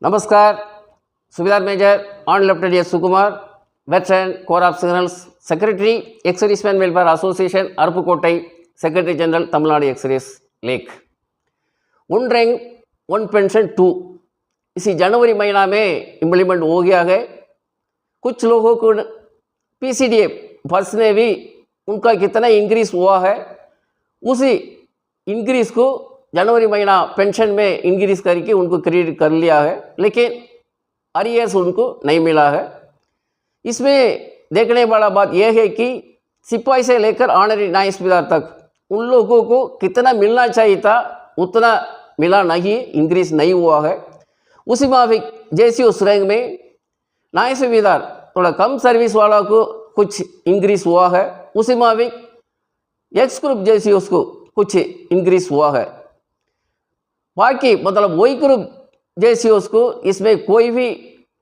नमस्कार, Subedar major on lieutenant S Sukumar, veteran corps of signals, secretary ex-serviceman welfare association Aruppukottai, secretary general Tamil Nadu ex-service लेक। One rank one pension 2 इसी जनवरी महीना में implement हो गया है। कुछ लोगों को पीसीडीएफ फर्स्ट ने भी उनका कितना इंक्रीज हुआ है, उसी इंक्रीज को जनवरी महीना पेंशन में इंक्रीज करके उनको क्रेडिट कर लिया है, लेकिन अरियर्स उनको नहीं मिला है। इसमें देखने वाला बात यह है कि सिपाही से लेकर ऑनरी नायब सूबेदार तक उन लोगों को कितना मिलना चाहिए था उतना मिला नहीं, इंक्रीज नहीं हुआ है। उसी माफिक जेसीओस रैंक में नायब सूबेदार थोड़ा कम सर्विस वाला को कुछ इंक्रीज हुआ है, उसी माफिक एक्स ग्रुप जेसीओस को कुछ इंक्रीज हुआ है। बाकी मतलब वही ग्रुप जेसीओस को इसमें कोई भी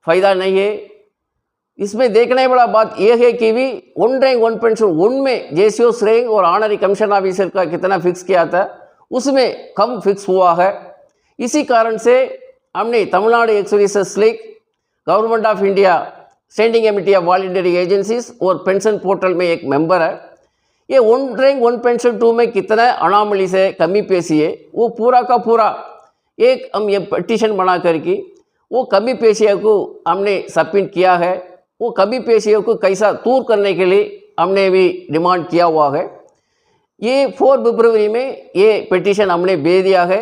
फायदा नहीं है। इसमें देखने वाला बात यह है कि भी वन रैंक वन पेंशन उनमें जेसीओस रैंक और ऑनरी कमीशन ऑफिसर का कितना फिक्स किया था उसमें कम फिक्स हुआ है। इसी कारण से हमने Tamil Nadu x-services league, government of India, standing committee of voluntary agencies और पेंशन पोर्टल में एक मेंबर है। ये वन रैंक वन पेंशन 2 में कितना अनामली से कमी पेशी है वो पूरा का पूरा एक हम ये पिटीशन बना करके वो कमी पेशियों को हमने सबमिट किया है। वो कमी पेशियों को कैसा दूर करने के लिए हमने भी डिमांड किया हुआ है। ये 4 फरवरी में ये पिटीशन हमने भेज दिया है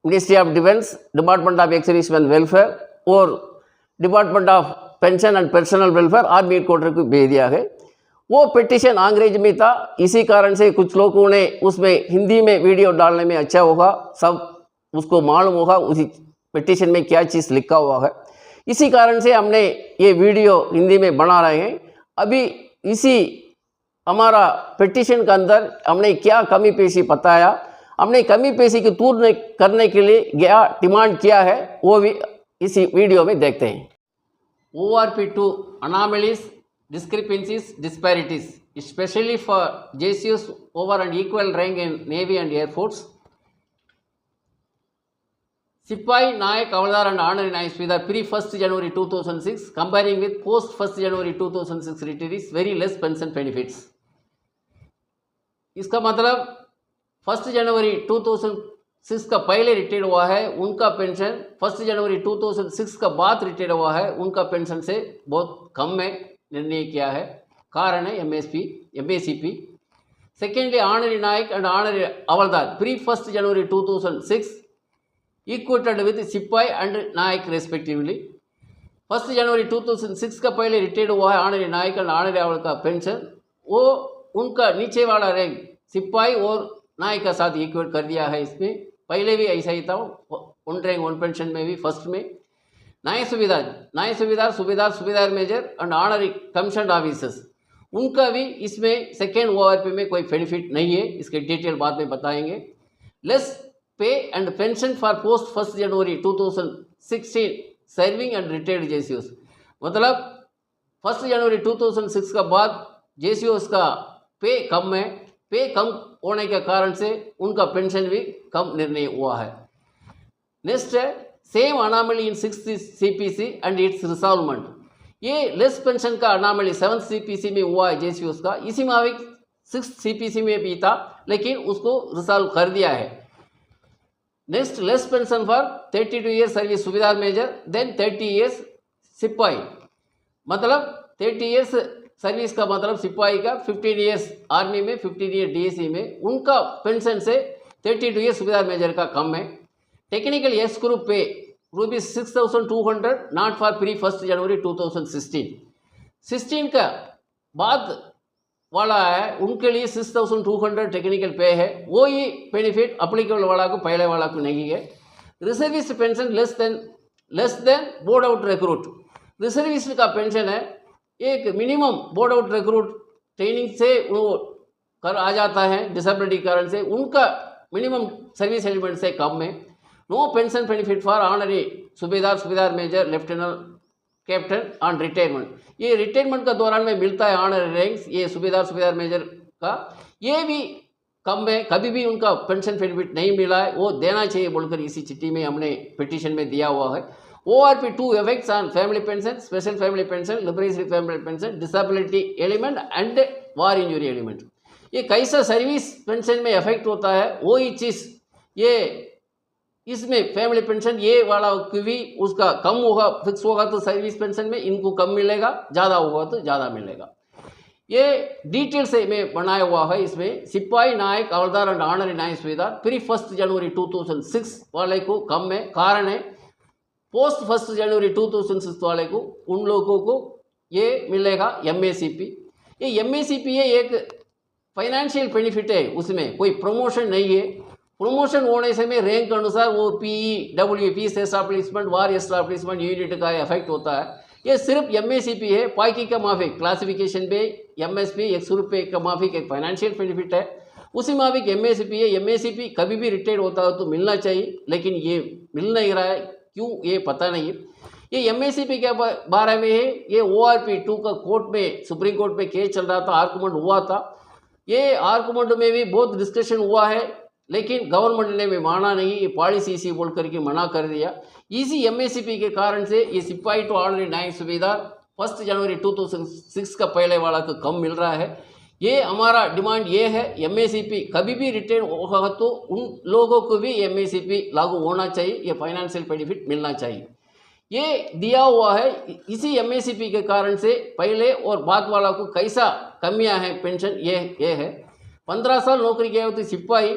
ministry of defence, department of ex-serviceman welfare और department of pension and personal welfare army headquarter को भेज दिया है। वो पिटीशन अंग्रेज में था, इसी कारण से कुछ लोगों ने उसमें हिंदी में वीडियो डालने में अच्छा होगा, सब उसको मालूम होगा उसी पिटीशन में क्या चीज़ लिखा हुआ है। इसी कारण से हमने ये वीडियो हिंदी में बना रहे हैं। अभी इसी हमारा पिटीशन के अंदर हमने क्या कमी पेशी बताया, हमने कमी पेशी की दूर करने के लिए क्या डिमांड किया है वो भी इसी वीडियो में देखते हैं। ORP2 anomalies, discrepancies, disparities, especially for JCOs over and equal rank in Navy and Air Force. Sipahi, Nayak, Havaldar and Honorary Naik Subedar pre-1st January 2006 comparing with post-1st January 2006 retirees very less pension benefits. इसका मतलब 1 जनवरी 2006 का पहले retired हुआ है उनका pension 1 जनवरी 2006 का बाद retired हुआ है उनका पेंशन से बहुत कम में निर्णय किया है। कारण है MACP। Secondly honorary naik and honorary havildar pre 1 January 2006 equated with sipahi and naik respectively. 1 जनवरी 2006 का पहले रिटायर्ड हुआ है honorary naik and honorary havildar का पेंशन, वो उनका नीचे वाला रैंक सिपाही और नायक का साथ इक्वेट कर दिया है। इसमें पहले भी ऐसा ही था, वन रैंक वन पेंशन में भी फर्स्ट में naib subedar, subedar major and honorary commission officers उनका भी इसमें सेकेंड ORP में कोई बेनिफिट नहीं है, इसके डिटेल बाद में बताएंगे। Less pay and pension for post 1 जनवरी 2016 सर्विंग एंड रिटायर्ड जेसीओस, मतलब 1 जनवरी 2006 का बाद जेसीओस का पे कम है, पे कम होने के कारण से उनका पेंशन भी कम निर्णय हुआ है। नेक्स्ट है same anomaly in 6th CPC and its resolvement. ये लेस पेंशन का अनामली 7th CPC में हुआ है जेसीओस का, इसी माविक 6th CPC में भी था लेकिन उसको रिसॉल्व कर दिया है। Next less pension for 32 years service सूबेदार मेजर देन 30 ईयर्स सिपाही, मतलब 30 ईयर्स सर्विस का मतलब सिपाही का 15 ईयर्स आर्मी में 15 ईयर DSC में उनका पेंशन से 32 ईयर्स सूबेदार मेजर का कम है। टेक्निकल एस ग्रुप पे ₹6,200 नॉट फॉर प्री 1 जनवरी 2016 का बाद वाला है उनके लिए 6,200 टेक्निकल पे है, वो ही बेनिफिट अप्लीकेबल वाला को पहले वाला को नहीं है। Reservist pension less than board out recruit, reservist का पेंशन है एक minimum board out recruit training से वो कर आ जाता है डिसेबिलिटी कारण से, उनका मिनिमम सर्विस एलिमेंट से कम है। No pension benefit for honorary Subedar major lieutenant captain on retirement, ये रिटायरमेंट का दौरान में मिलता है ऑनरी रैंक्स, ये सूबेदार मेजर का ये भी कम है, कभी भी उनका पेंशन बेनिफिट नहीं मिला है, वो देना चाहिए बोलकर इसी चिट्ठी में हमने पिटीशन में दिया हुआ है। ORP2 effects on family pension, special family pension, liberation family pension, disability element and war injury element. ये कैसा सर्विस पेंशन में इफेक्ट होता है वही चीज़ ये इसमें फैमिली पेंशन ये वाला भी उसका कम होगा, फिक्स होगा तो सर्विस पेंशन में इनको कम मिलेगा, ज़्यादा होगा तो ज़्यादा मिलेगा। ये डिटेल से में बनाया हुआ है। इसमें सिपाही नायक हवलदार एंड ऑनरी नायक सुबेदार प्री 1 जनवरी 2006 वाले को कम में, कारण है पोस्ट 1 जनवरी 2006 वाले को उन लोगों को ये मिलेगा MACP। ये MACP ये एक फाइनेंशियल बेनिफिट है, उसमें कोई प्रमोशन नहीं है। प्रमोशन होने से में रैंक अनुसार वो PE, पीस एस्टैब्लिशमेंट, वार एस्टैब्लिशमेंट यूनिट का इफेक्ट होता है। ये सिर्फ MACP है, बाकी का माफिक क्लासिफिकेशन पे MSP 100 रुपये का माफिक एक फाइनेंशियल बेनिफिट है, उसी माफिक MACP है। MACP कभी भी रिटायर्ड होता है तो मिलना चाहिए, लेकिन ये मिल नहीं रहा है, क्यों ये पता नहीं। ये MACP के बारे में है। ये ORP2 का कोर्ट में, सुप्रीम कोर्ट में केस चल रहा था, आर्गुमेंट हुआ था। ये आर्गुमेंट में भी बहुत डिस्कशन हुआ है, लेकिन गवर्नमेंट ने भी माना नहीं, ये पॉलिसी इसी बोल करके मना कर दिया। इसी MACP के कारण से ये सिपाही टू ऑर्डिनरी नायक सुबेदार 1 जनवरी 2006 का पहले वाला को कम मिल रहा है। ये हमारा डिमांड ये है, MACP कभी भी रिटर्न होगा तो उन लोगों को भी MACP लागू होना चाहिए, ये फाइनेंशियल बेनिफिट मिलना चाहिए। ये दिया हुआ है। इसी MACP के कारण से पहले और बाद वाला को कैसा कमियां हैं पेंशन, ये है 15 साल नौकरी किया तो सिपाही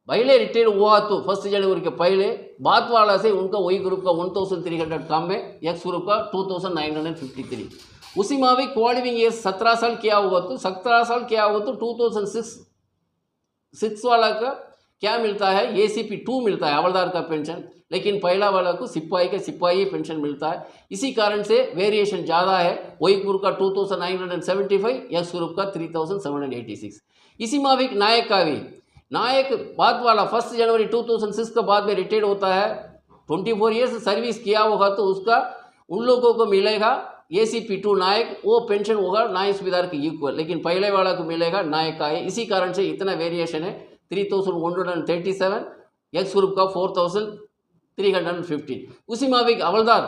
पहले रिटायर हुआ तो 1 जनवरी के पहले, बाद वाला से उनका वही ग्रुप का 1300 कम में, एक्स ग्रुप का 2953। उसी मावी क्वालिफिंग ईयर 17 साल किया हुआ तो 2006 वाला का क्या मिलता है, ACP2 मिलता है हवलदार का पेंशन, लेकिन पहला वाला को सिपाही पेंशन मिलता है। इसी कारण से वेरिएशन ज़्यादा है। वही ग्रुप का 2975, एक्स ग्रुप का 3786। इसी माफिक नायक का भी, नायक बाद वाला 1 जनवरी 2006 के बाद में रिटायर्ड होता है, 24 ईयर्स सर्विस किया होगा तो उसका उन लोगों को मिलेगा ACP2 नायक, वो पेंशन होगा नायक सुबेदार के इक्वल, लेकिन पहले वाला को मिलेगा नायक का है। इसी कारण से इतना वेरिएशन है, 3137, एक्स ग्रुप का 4315। उसी माफिक हवलदार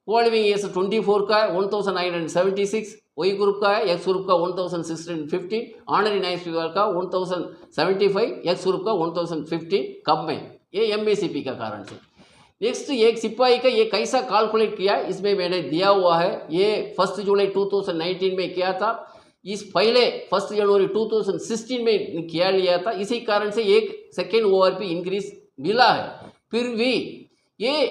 क्वालिफिंग ईयर्स 24 का है 1976, वही ग्रुप का है, एक्स ग्रुप का 1615, ऑनरी नायक सुबेदार का 1075, एक्स ग्रुप का 1050 कम में, ये MACP का कारण से। नेक्स्ट एक सिपाही का ये कैसा कैलकुलेट किया, इसमें मैंने दिया हुआ है। ये 1 जुलाई 2019 में किया था, इस पहले 1 जनवरी 2016 में किया लिया था। इसी कारण से एक सेकेंड ORP इंक्रीज मिला है। फिर भी ये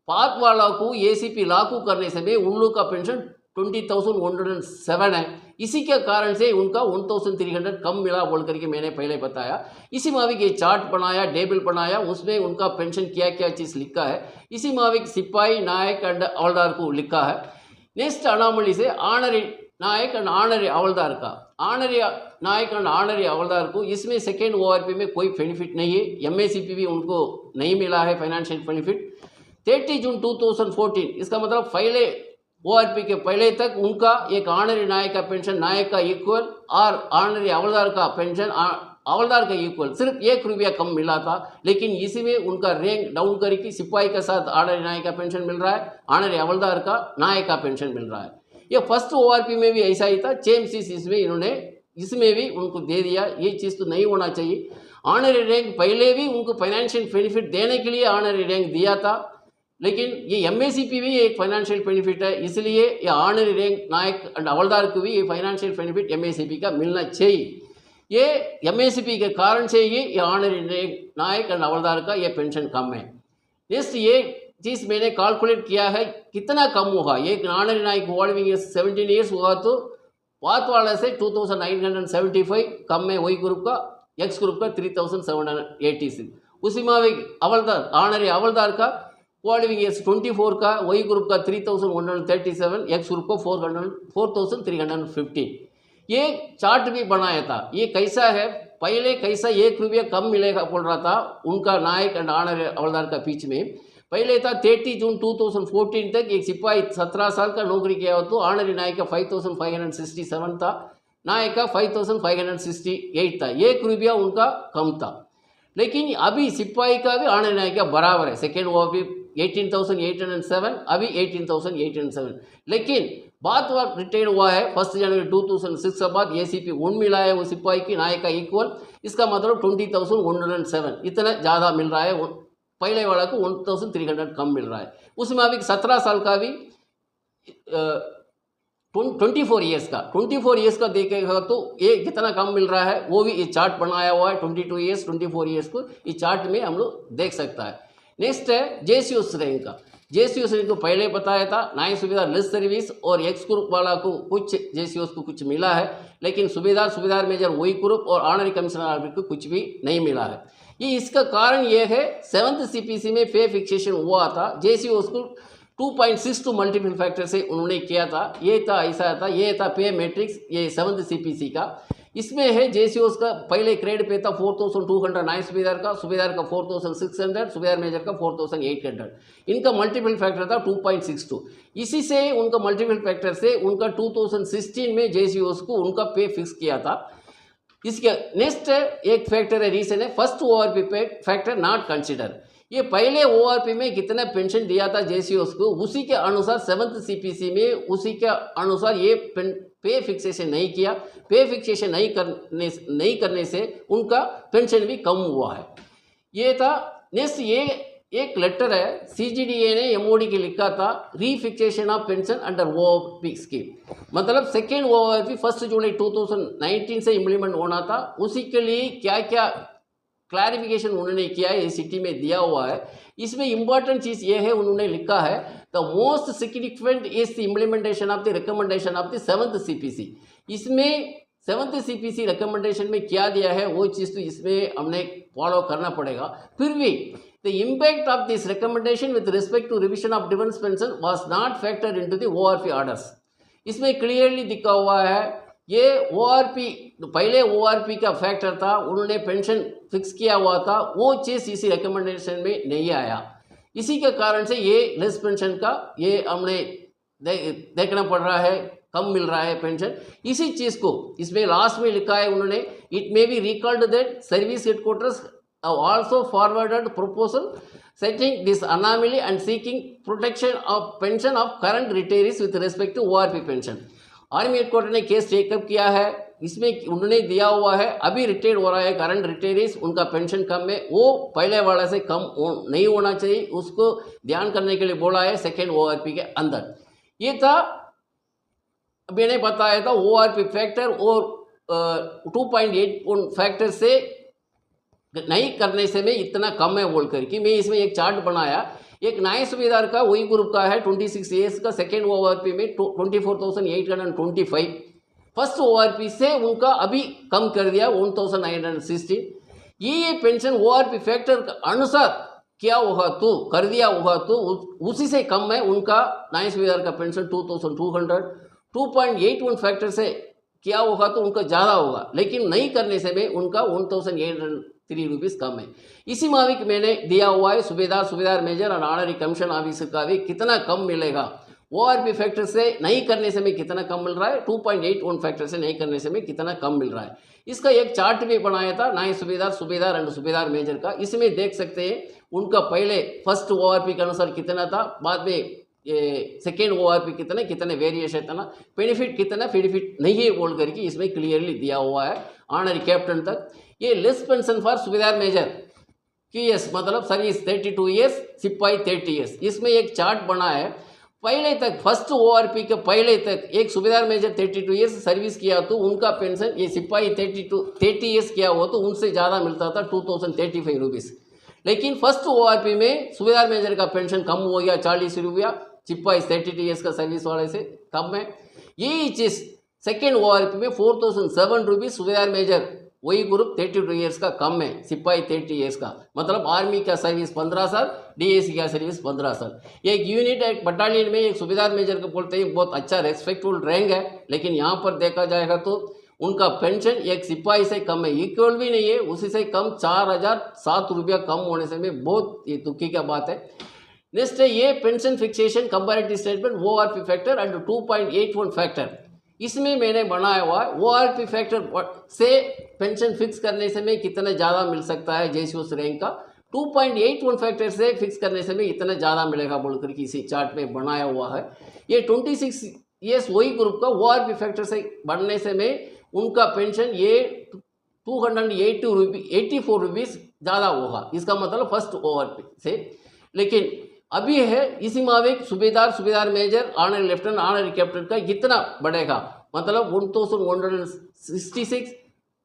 पात वाला को ACP लागू करने से में उन लोग का पेंशन 20,107 है। इसी के कारण से उनका 1,300 कम मिला बोल करके मैंने पहले बताया। इसी माविक ये चार्ट बनाया, टेबल बनाया, उसमें उनका पेंशन क्या क्या चीज़ लिखा है। इसी माविक सिपाही नायक एंड हवलदार को लिखा है। नेक्स्ट अनामली से honorary naik and honorary havildar का, ऑनरी नायक एंड ऑनरी हवलदार को इसमें सेकेंड ORP में कोई बेनिफिट नहीं है। MACP भी उनको नहीं मिला है फाइनेंशियल बेनिफिट। 30 जून 2014, इसका मतलब पहले ORP के पहले तक उनका एक ऑनरी नायक का पेंशन नायक का इक्वल और ऑनरी हवलदार का पेंशन हवलदार का इक्वल सिर्फ 1 रुपया कम मिला था। लेकिन इसी में उनका रैंक डाउन करके सिपाही के साथ ऑनरी नायक का पेंशन मिल रहा है, ऑनरी हवलदार का नायक का पेंशन मिल रहा है। ये फर्स्ट ORP में भी ऐसा ही था, सेम चीज इसमें इन्होंने इसमें भी उनको दे दिया। ये चीज़ तो नहीं होना चाहिए। ऑनरी रैंक पहले भी उनको फाइनेंशियल बेनिफिट देने के लिए ऑनरी रैंक दिया था, लेकिन ये MACP भी एक फाइनेंशियल बेनिफिट है, इसलिए ये ऑनरी रैंक नायक एंड हवलदार को भी ये फाइनेंशियल बेनिफिट MACP का मिलना चाहिए। ये MACP के कारण से ये ऑनरी रैंक नायक एंड हवलदार का ये पेंशन कम है। नेक्स्ट ये चीज़ मैंने कैलकुलेट किया है कितना कम होगा। एक ऑनरी नायक क्वालिफिंग 17 ईयर्स हुआ तो पात वाले से 2975 कम में, वही ग्रुप का एक्स ग्रुप का 3786। उसी में हवलदार ऑनरी हवलदार का क्वालिफिंग 24 का, वही ग्रुप का 3137, एक्स ग्रुप को 4315। ये चार्ट भी बनाया था। ये कैसा है, पहले कैसा 1 रुपया कम मिलेगा बोल रहा था उनका नायक एंड ऑनरी हवलदार का बीच में। पहले था 30 जून 2014 तक एक सिपाही 17 साल का नौकरी किया हो तो ऑनरी नायक का 5567 था, नायक का 5568 था। 1 रुपया उनका कम था। लेकिन अभी सिपाही का भी ऑनरी नायक का बराबर है। सेकेंड ORP 18,807, अभी 18,807। लेकिन बाद वक्त रिटायर्ड हुआ है 1 जनवरी 2006 के बाद ACP 1 मिला है वो सिपाही की नायका इक्वल, इसका मतलब 20,107 इतना ज़्यादा मिल रहा है। पहले वाला को 1,300 कम मिल रहा है। उसमें अभी 17 साल का भी 24 ईयर्स का देखेगा तो ये कितना कम मिल रहा है वो भी ये चार्ट बनाया हुआ है। 22 ईयर्स 24 ईयर्स को इस चार्ट में हम लोग देख सकता है। नेक्स्ट है JCOs रैंक का। JCOs रैंक को पहले बताया था, नायक सूबेदार लेस सर्विस और एक्स ग्रुप वाला को कुछ JCOs को कुछ मिला है, लेकिन सूबेदार मेजर वही ग्रुप और ऑनरी कमिश्नर को कुछ भी नहीं मिला है। ये इसका कारण ये है 7th CPC में पे फिक्सेशन हुआ था, JCOs को 2.62 मल्टीपल फैक्टर से उन्होंने किया था। ये था ऐसा था, ये था पे मैट्रिक्स ये 7th CPC का। इसमें है JCOs का पहले ग्रेड पे था 4,200 नायक सूबेदार का 4,600, सूबेदार मेजर का 4,800। इनका मल्टीपल फैक्टर था 2.62। इसी से उनका मल्टीपल फैक्टर से उनका 2016 में JCOs को उनका पे फिक्स किया था। इसके नेक्स्ट एक फैक्टर है रीजन है first ORP factor not consider. ये पहले ORP में कितना पेंशन दिया था JCOs को, उसी के अनुसार 7th CPC में उसी के अनुसार ये पे फिक्सेशन नहीं किया। पे फिक्सेशन नहीं करने से उनका पेंशन भी कम हुआ है। ये था। नेक्स्ट ये एक लेटर है CGDA ने MOD के लिखा था, refixation of pension under ORP scheme. मतलब सेकेंड ORP 1 जुलाई 2019 से इम्प्लीमेंट होना था, उसी के लिए क्या क्या क्लैरिफिकेशन उन्होंने किया है, सिटी में दिया हुआ है। इसमें इंपॉर्टेंट चीज़ ये है, उन्होंने लिखा है the most significant is the implementation of the recommendation of the 7th CPC। इसमें 7th CPC रिकमेंडेशन में क्या दिया है वो चीज़ तो इसमें हमने फॉलो करना पड़ेगा। फिर भी the impact of this recommendation with respect to revision of defence pension was not factored into the ORP orders. इसमें क्लियरली दिखा हुआ है ये ORP पहले ORP का फैक्टर था, उन्होंने पेंशन फिक्स किया हुआ था, वो चीज़ इसी रिकमेंडेशन में नहीं आया। इसी के कारण से ये लेस पेंशन का ये हमने देखना पड़ रहा है, कम मिल रहा है पेंशन। इसी चीज़ को इसमें लास्ट में लिखा है उन्होंने, it may be recalled that service headquarters also forwarded proposal setting this anomaly and seeking protection of pension of current retirees with respect to ORP pension। Army headquarter ने केस टेकअप किया है, इसमें उन्होंने दिया हुआ है अभी रिटायर्ड हो रहा है करंट रिटायरीज, उनका पेंशन कम है, वो पहले वाले से कम नहीं होना चाहिए, उसको ध्यान करने के लिए बोला है सेकेंड ORP के अंदर। ये था मैंने बताया था ORP फैक्टर और 2.8 फैक्टर से नहीं करने से में इतना कम है बोल कर कि मैं इसमें एक चार्ट बनाया। एक नायक सूबेदार का वही ग्रुप का है 26 ईयर्स का सेकेंड ORP में 24,825, फर्स्ट ORP से उनका अभी कम कर दिया 1,916। ये पेंशन ORP फैक्टर के अनुसार क्या होगा तो कर दिया होगा तो उसी से कम है उनका नायक सूबेदार का पेंशन 2,200। 2.81 फैक्टर से क्या होगा तो उनका ज़्यादा होगा, लेकिन नहीं करने से में उनका 1,803 रुपीज़ कम है। इसी माविक मैंने दिया हुआ है सूबेदार मेजर और ऑनरी कमीशन ऑफिसर का भी कितना कम मिलेगा। ORP फैक्टर से नहीं करने से में कितना कम मिल रहा है, 2.81 फैक्टर से नहीं करने से में कितना कम मिल रहा है। इसका एक चार्ट भी बनाया था नायक सूबेदार एंड सूबेदार मेजर का। इसमें देख सकते हैं उनका पहले फर्स्ट ORP के अनुसार कितना था, बाद में सेकेंड ORP कितने वेरिएशन था, बेनिफिट कितना बेनिफिट नहीं है बोल करके इसमें क्लियरली दिया हुआ है ऑनरी कैप्टन तक। ये लेस पेंशन फॉर सूबेदार मेजर QS मतलब सर्विस 32 ईयर्स, सिपाही 30 ईयर्स। इसमें एक चार्ट बना है पहले तक फर्स्ट ORP के पहले तक एक सूबेदार मेजर 32 ईयर्स सर्विस किया तो उनका पेंशन ये सिपाही 30 ईयर्स किया हुआ तो उनसे ज़्यादा मिलता था 2,035 रुपीज़। लेकिन फर्स्ट ORP में सूबेदार मेजर का पेंशन कम हो गया 40 रुपया, सिपाही 32 ईयर्स का सर्विस वाले से कम है। यही चीज़ सेकेंड ORP में 4,007 रुपीज़, सूबेदार मेजर वही ग्रुप 32 ईयर्स का कम है, सिपाही 30 ईयर्स का, मतलब आर्मी का सर्विस 15 साल, DAC का सर्विस 15 साल। एक यूनिट एक बटालियन में एक सूबेदार मेजर को बोलते हैं बहुत अच्छा रेस्पेक्टफुल रैंक है, लेकिन यहाँ पर देखा जाएगा तो उनका पेंशन एक सिपाही से कम है, इक्वल भी नहीं है, उसी से कम 4,007 रुपया कम होने से में बहुत ये दुखी का बात है। नेक्स्ट है ये pension fixation comparative statement ORP factor and 2.81 factor. इसमें मैंने बनाया हुआ है ORP फैक्टर से पेंशन फिक्स करने से में कितना ज़्यादा मिल सकता है JCOs रैंक का 2.81 फैक्टर से फिक्स करने से में इतना ज़्यादा मिलेगा बोल कर इसी चार्ट में बनाया हुआ है। ये 26 ईयर्स वही ग्रुप का ORP फैक्टर से बढ़ने से में उनका पेंशन ये 284 रुपीज़ ज़्यादा होगा, इसका मतलब फर्स्ट ORP से। लेकिन अभी है इसी माविक subedar major honour lieutenant honour captain का कितना बढ़ेगा, मतलब 1166,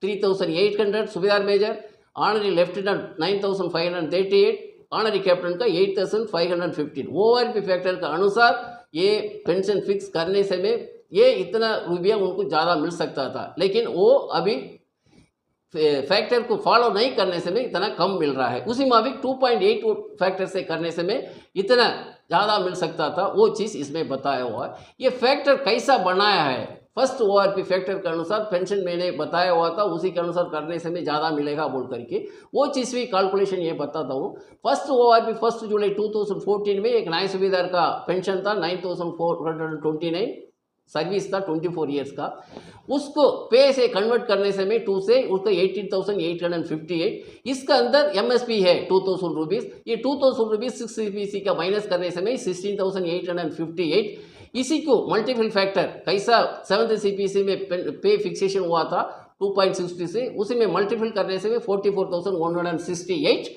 3800 subedar major, honorary lieutenant 9538, honorary captain का 8515। ORP फैक्टर का अनुसार ये पेंशन फिक्स करने से में ये इतना रुपया उनको ज़्यादा मिल सकता था, लेकिन वो अभी फैक्टर को फॉलो नहीं करने से में इतना कम मिल रहा है। उसी माफिक 2.8 फैक्टर से करने से में इतना ज़्यादा मिल सकता था, वो चीज़ इसमें बताया हुआ है। ये फैक्टर कैसा बनाया है, फर्स्ट ORP फैक्टर के अनुसार पेंशन मैंने बताया हुआ था, उसी के अनुसार करने से में ज़्यादा मिलेगा बोल करके वो चीज़ भी कैलकुलेशन ये बताता हूँ। फर्स्ट ORP 1 जुलाई 2014 में एक नए सूबेदार का पेंशन था 9429, सर्विस था 24 ईयर्स का, उसको पे से कन्वर्ट करने से में 2 से उसका 18,858, इसका अंदर MSP है 2,000 रुपीज़, ये 2,000 रुपीज़ 6 CPC का माइनस करने से में 16,858, इसी को मल्टीपल फैक्टर कैसा 7th CPC में पे फिक्सेशन हुआ था 2.60 से, उसी में मल्टीपल करने से में 44,168,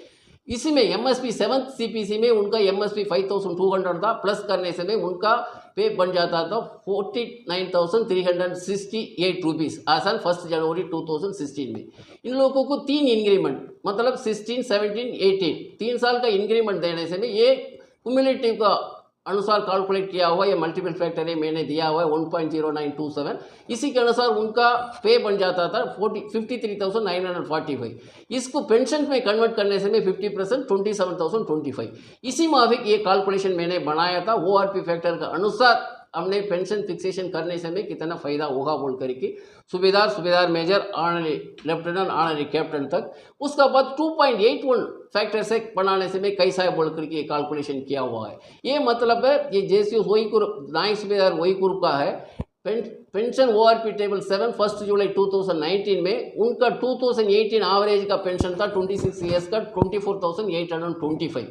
इसी में MSP 7th CPC में उनका MSP 5,200 था, प्लस करने से में उनका पे बन जाता था 49,368 रुपीज़ आसान 1 जनवरी 2016 में। इन लोगों को 3 इंक्रीमेंट मतलब 16, 17, 18 3 साल का इंक्रीमेंट देने से में ये क्यूमुलेटिव का अनुसार कैलकुलेट किया हुआ, ये मल्टीपल फैक्टर है मैंने दिया हुआ है 1.0927, इसी के अनुसार उनका पे बन जाता था 53,945। इसको पेंशन में कन्वर्ट करने से में 50% 27,025, इसी माफिक ये कैलकुलेशन मैंने बनाया था। ORP फैक्टर का अनुसार हमने पेंशन फिक्सेशन करने से में कितना फ़ायदा होगा बोल करके subedar major honorary lieutenant honorary captain तक, उसका बाद 2.81 फैक्टर से बनाने से में कैसा है बोल करके कैलकुलेशन किया हुआ है। ये मतलब है ये जैसे वही ग्रुप नाइक सूबेदार वही ग्रुप का है। पेंशन ORP टेबल 7 1 जुलाई 2019 में उनका 2018 एवरेज का पेंशन था 26 ईयर्स का 24,825,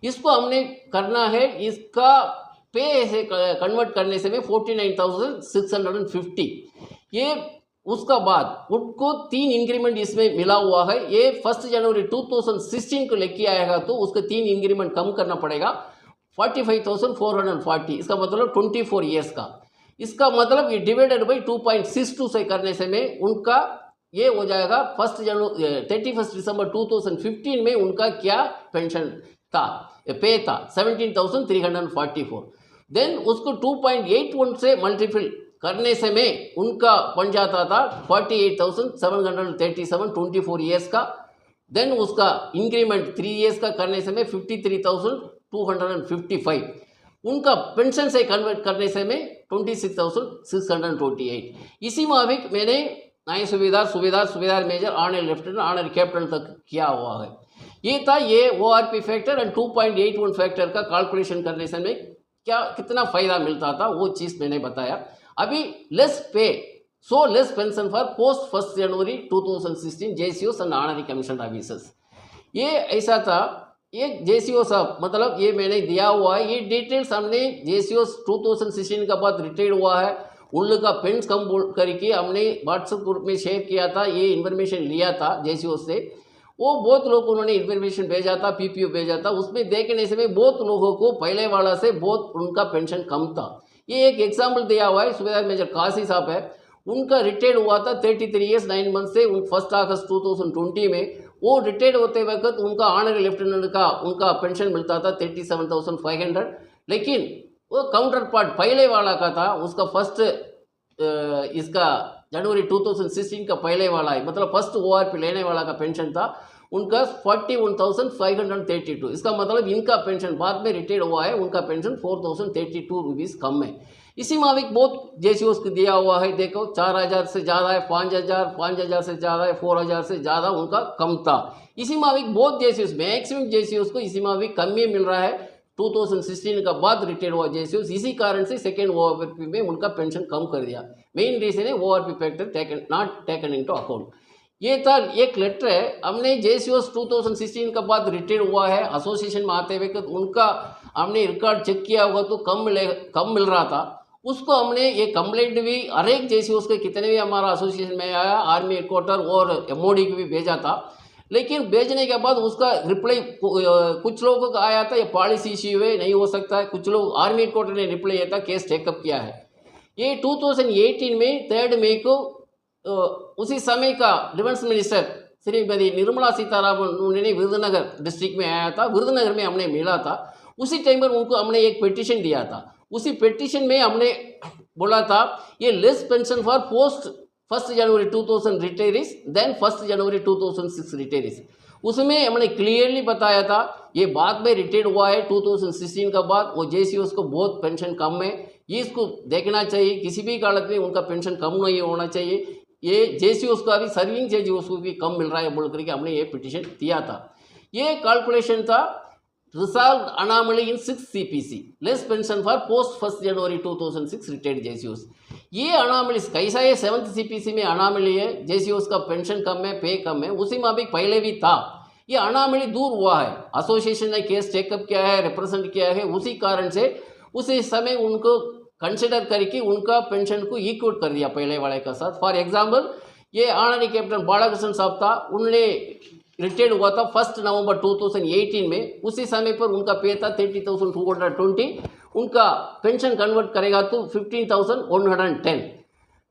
इसको हमने करना है, इसका पे से कन्वर्ट करने से में 49,650, ये उसका बाद उनको 3 इंक्रीमेंट इसमें मिला हुआ है। ये 1 जनवरी 2016 को लेके आएगा तो उसका 3 इंक्रीमेंट कम करना पड़ेगा 45,440, इसका मतलब 24 ईयर्स का, इसका मतलब ये डिवाइडेड बाई 2.62 से करने से में उनका ये हो जाएगा 31 दिसंबर 2015 में उनका क्या पेंशन था, पे था 17,344। देन उसको 2.81 से मल्टीपल करने से में उनका बन जाता था 48,737 24 ईयर्स का। देन उसका इंक्रीमेंट 3 ईयर्स का करने से में 53,255, उनका पेंशन से कन्वर्ट करने से में 26,628। इसी माफिक मैंने नए subedar major honour lieutenant honour captain तक किया हुआ है। ये था ये ORP फैक्टर एंड 2.81 फैक्टर का कैलकुलेशन करने से में क्या कितना फ़ायदा मिलता था वो चीज़ मैंने बताया। अभी less pay so less pension for post 1 जनवरी 2016 JCOs and honorary commission officers, ये ऐसा था। ये JCO साहब मतलब ये मैंने दिया हुआ है, ये डिटेल्स हमने JCOs 2016 का बाद रिटायर्ड हुआ है, उन लोग का पेंस कम बोल करके हमने व्हाट्सएप ग्रुप में शेयर किया था, ये इन्फॉर्मेशन लिया था JCOs से, वो बहुत लोग उन्होंने इन्फॉर्मेशन भेजा था, PPO भेजा था, उसमें देखने से में बहुत लोगों को पहले वाला से बहुत उनका पेंशन कम था। ये एक एग्जाम्पल दिया हुआ है, सूबेदार मेजर काशी साहब है, उनका रिटायर्ड हुआ था 33 ईयर्स 9 मंथ से 1 अगस्त 2020 में। वो रिटायर्ड होते वक्त उनका ऑनरी लेफ्टिनेंट का उनका पेंशन मिलता था 37,500, लेकिन वो काउंटर पार्ट पहले वाला का था, उसका फर्स्ट इसका जनवरी 2016 का पहले वाला है, मतलब फर्स्ट ORP लेने वाला का पेंशन था उनका 41,532, इसका मतलब इनका पेंशन बाद में रिटायर्ड हुआ है, उनका पेंशन 4,032 रुपीज़ कम है। इसी माफिक बहुत JCOs को दिया हुआ है, देखो 4,000 से ज़्यादा है, 5,000 से ज़्यादा है, 4,000 से ज़्यादा उनका कम था। इसी माफिक बहुत JCOs मैक्सिमम JCOs को इसी माफिक कम ही मिल रहा है 2016 का बाद रिटायर्ड हुआ JCOs, इसी कारण से सेकेंड ORP में उनका पेंशन कम कर दिया। मेन रीजन है ORP factor not taken into account. ये था एक लेटर है। हमने जेसीओस 2016 का बाद रिटायर्ड हुआ है एसोसिएशन में आते हुए, उनका हमने रिकॉर्ड चेक किया होगा तो कम मिल रहा था। उसको हमने ये कंप्लेंट भी हर एक जेसीओस के कितने भी हमारा एसोसिएशन में आया, आर्मी हेडक्वार्टर और एमओडी को भी भेजा था। लेकिन भेजने के बाद उसका रिप्लाई कुछ लोगों का आया था, ये पॉलिसी इश्यू है, नहीं हो सकता है। कुछ लोग आर्मी हेडक्वार्टर ने रिप्लाई किया था, केस टेकअप किया है। ये 2018 में 3 मई को उसी समय का डिफेंस मिनिस्टर श्रीमती निर्मला सीतारामन उन्होंने विरुद्धनगर डिस्ट्रिक्ट में आया था, विरुद्धनगर में हमने मिला था। उसी टाइम पर उनको हमने एक पिटीशन दिया था। उसी पिटीशन में हमने बोला था ये less pension for post 1 January 2000 retirees then 1 January 2006 retirees. उसमें हमने क्लियरली बताया था ये बाद में रिटायर्ड हुआ है 2016 का बाद, वो जेसीओस को बहुत पेंशन कम है, ये इसको देखना चाहिए, किसी भी हालत में उनका पेंशन कम नहीं होना चाहिए। ये जेसीओस का भी सर्विंग जेसीओस को भी कम मिल रहा है बोल करके हमने ये पिटीशन दिया था। ये कैलकुलेशन था resolve anomaly in 6 CPC less pension for post 1 January 2006 retired जेसीओस। ये अनोमलीज कैसा है, 7th CPC में अनोमली है, जेसीओस का पेंशन कम है, पे कम है, उसी में अभी पहले भी था। ये अनोमली दूर हुआ है, एसोसिएशन ने केस टेकअप किया है, रिप्रेजेंट किया है, उसी कारण से उसी समय उनको कंसिडर करके उनका पेंशन को इक्वल कर दिया पहले वाले का साथ। फॉर एग्जाम्पल ये ऑनरी कैप्टन बालाकृष्ण साहब था, उन्होंने रिटायर्ड हुआ था 1 नवंबर 2018 में। उसी समय पर उनका पे था 30,220, उनका पेंशन कन्वर्ट करेगा तो 15,110।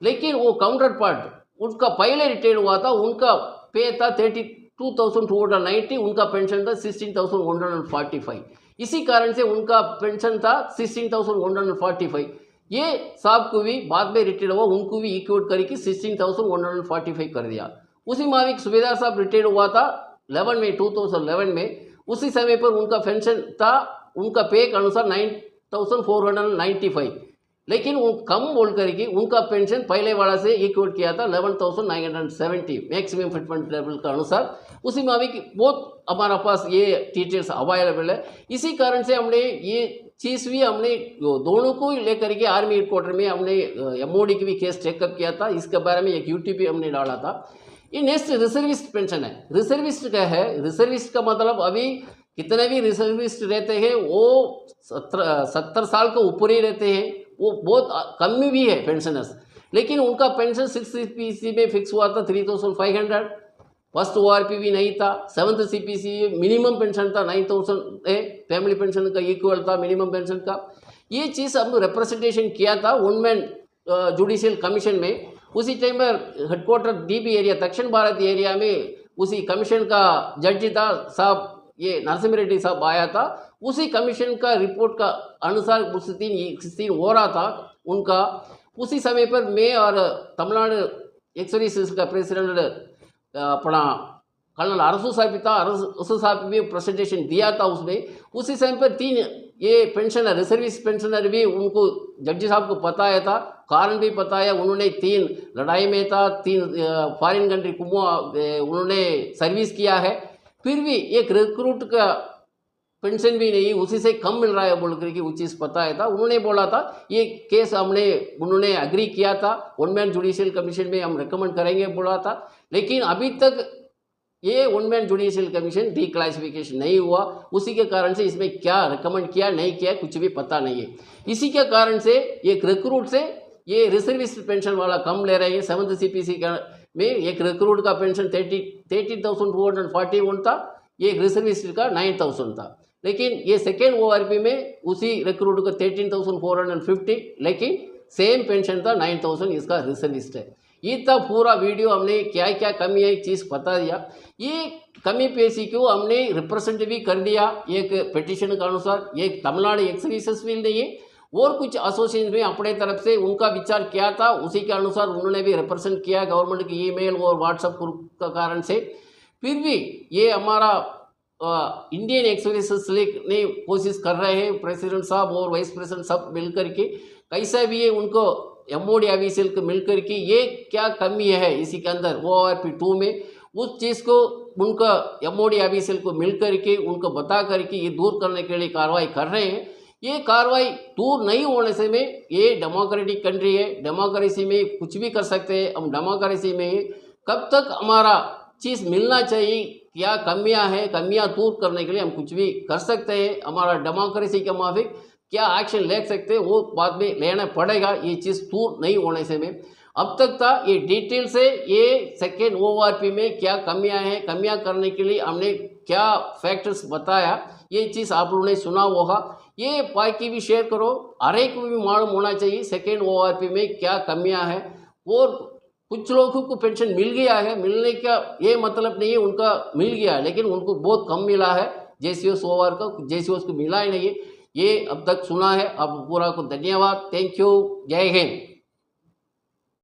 लेकिन वो काउंटर पार्ट उनका पहले रिटायर्ड हुआ था, उनका पे था 32,290, उनका पेंशन था 16,145। इसी कारण से उनका पेंशन था 16,145। ये साहब को भी बाद में रिटायर्ड हुआ, उनको भी इक्वल करके 16,145 कर दिया। उसी माविक सुबेदार साहब रिटायर्ड हुआ था 11 मई 2011 में। उसी समय पर उनका पेंशन था उनका पे के अनुसार 9,495, लेकिन वो कम बोल करके उनका पेंशन पहले वाला से इक्वल किया था 11,970 मैक्सिमम फिटमेंट लेवल का अनुसार। उसी माविक बहुत हमारा पास ये डिटेल्स अवेलेबल है। इसी कारण से हमने ये चीज़ भी हमने दोनों को लेकर के आर्मी हेडक्वार्टर में हमने एमओडी की भी केस टेकअप किया था। इसके बारे में एक यूट्यूब भी हमने डाला था। ये नेक्स्ट रिजर्विस्ट पेंशन है। रिजर्विस्ट क्या है, रिजर्विस्ट का मतलब अभी कितने भी रिजर्विस्ट रहते हैं वो 70 साल के ऊपर ही रहते हैं, वो बहुत कम भी है पेंशनर्स, लेकिन उनका पेंशन 6 CPC में फिक्स हुआ था 3,500। फर्स्ट ORP भी नहीं था। 7th CPC मिनिमम पेंशन था 9,000 है, फैमिली पेंशन का इक्वल था मिनिमम पेंशन का। ये चीज़ हम रिप्रेजेंटेशन किया था 1 मैन जुडिशियल कमीशन में। उसी टाइम पर हेडक्वार्टर DB एरिया दक्षिण भारत एरिया में उसी कमीशन का जज था साहब, ये नरसिम्हा रेड्डी साहब आया था। उसी कमीशन का रिपोर्ट का अनुसार उस दिन हो रहा था उनका। उसी समय पर मैं और तमिलनाडु एक्सर्विस का प्रेसिडेंट अपना कर्नल अरसू साहब था, अरसू साहब भी प्रेजेंटेशन दिया था उसमें। उसी समय पर 3 ये पेंशनर रिजर्विस्ट पेंशनर भी उनको जड्जी साहब को बताया था, कारण भी बताया। उन्होंने 3 लड़ाई में था, 3 फॉरेन कंट्री को उन्होंने सर्विस किया है, फिर भी एक रिक्रूट का पेंशन भी नहीं, उसी से कम मिल रहा है बोल करके वो चीज़ बताया था। उन्होंने बोला था ये केस उन्होंने अग्री किया था 1 मैन जुडिशियल कमीशन में हम रिकमेंड करेंगे बोला था। लेकिन अभी तक ये 1 मैन जुडिशियल कमीशन डिक्लासिफिकेशन नहीं हुआ। उसी के कारण से इसमें क्या रिकमेंड किया नहीं किया कुछ भी पता नहीं है। इसी के कारण से एक रिक्रूट से ये रिजर्विस्ट पेंशन वाला कम ले रहे हैं। 7th CPC में एक रिक्रूट का पेंशन 30,241 था, ये एक रिजर्विस्ट का 9,000 था। लेकिन ये सेकेंड ORP में उसी रिक्रूट का 13,450, लेकिन सेम पेंशन था 9,000 इसका रिजर्विस्ट है। ये था पूरा वीडियो, हमने क्या क्या कमी है चीज़ बता दिया। ये कमी पेशी को हमने रिप्रेजेंट भी कर दिया एक पिटीशन के अनुसार। ये तमिलनाडु एक्सर्विसेस भी नहीं है और कुछ एसोसिएशन में अपने तरफ से उनका विचार किया था, उसी के अनुसार उन्होंने भी रिप्रेजेंट किया गवर्नमेंट की ईमेल और व्हाट्सएप ग्रुप का कारण से। फिर भी ये हमारा इंडियन एक्सर्विसेस लीग ने कोशिश कर रहे हैं, प्रेसिडेंट साहब और वाइस प्रेसिडेंट सब मिलकर के कैसा भी है उनको MOD ऑफिशियल को मिलकर के ये क्या कमी है इसी के अंदर ORP 2 में, उस चीज़ को उनका MOD ऑफिशियल को मिलकर के उनको बता करके ये दूर करने के लिए कार्रवाई कर रहे हैं। ये कार्रवाई दूर नहीं होने से में ये डेमोक्रेटिक कंट्री है, डेमोक्रेसी में कुछ भी कर सकते हैं हम। डेमोक्रेसी में कब तक हमारा चीज़ मिलना चाहिए, क्या कमियां हैं, कमियां दूर करने के लिए हम कुछ भी कर सकते हैं, हमारा डेमोक्रेसी के माफिक क्या एक्शन ले सकते हैं, वो बाद में लेना पड़ेगा। ये चीज़ दूर नहीं होने से में अब तक था ये डिटेल से ये सेकेंड ORP में क्या कमियां हैं, कमियां करने के लिए हमने क्या फैक्टर्स बताया, ये चीज़ आप लोगों ने सुना होगा। ये बाकी भी शेयर करो, हर एक को भी मालूम होना चाहिए सेकेंड ORP में क्या कमियां हैं। और कुछ लोगों को पेंशन मिल गया है, मिलने का ये मतलब नहीं है उनका मिल गया है, लेकिन उनको बहुत कम मिला है। JCS OR का JCS को मिला ही नहीं है। ये अब तक सुना है, अब पूरा को धन्यवाद, थैंक यू, जय हिंद।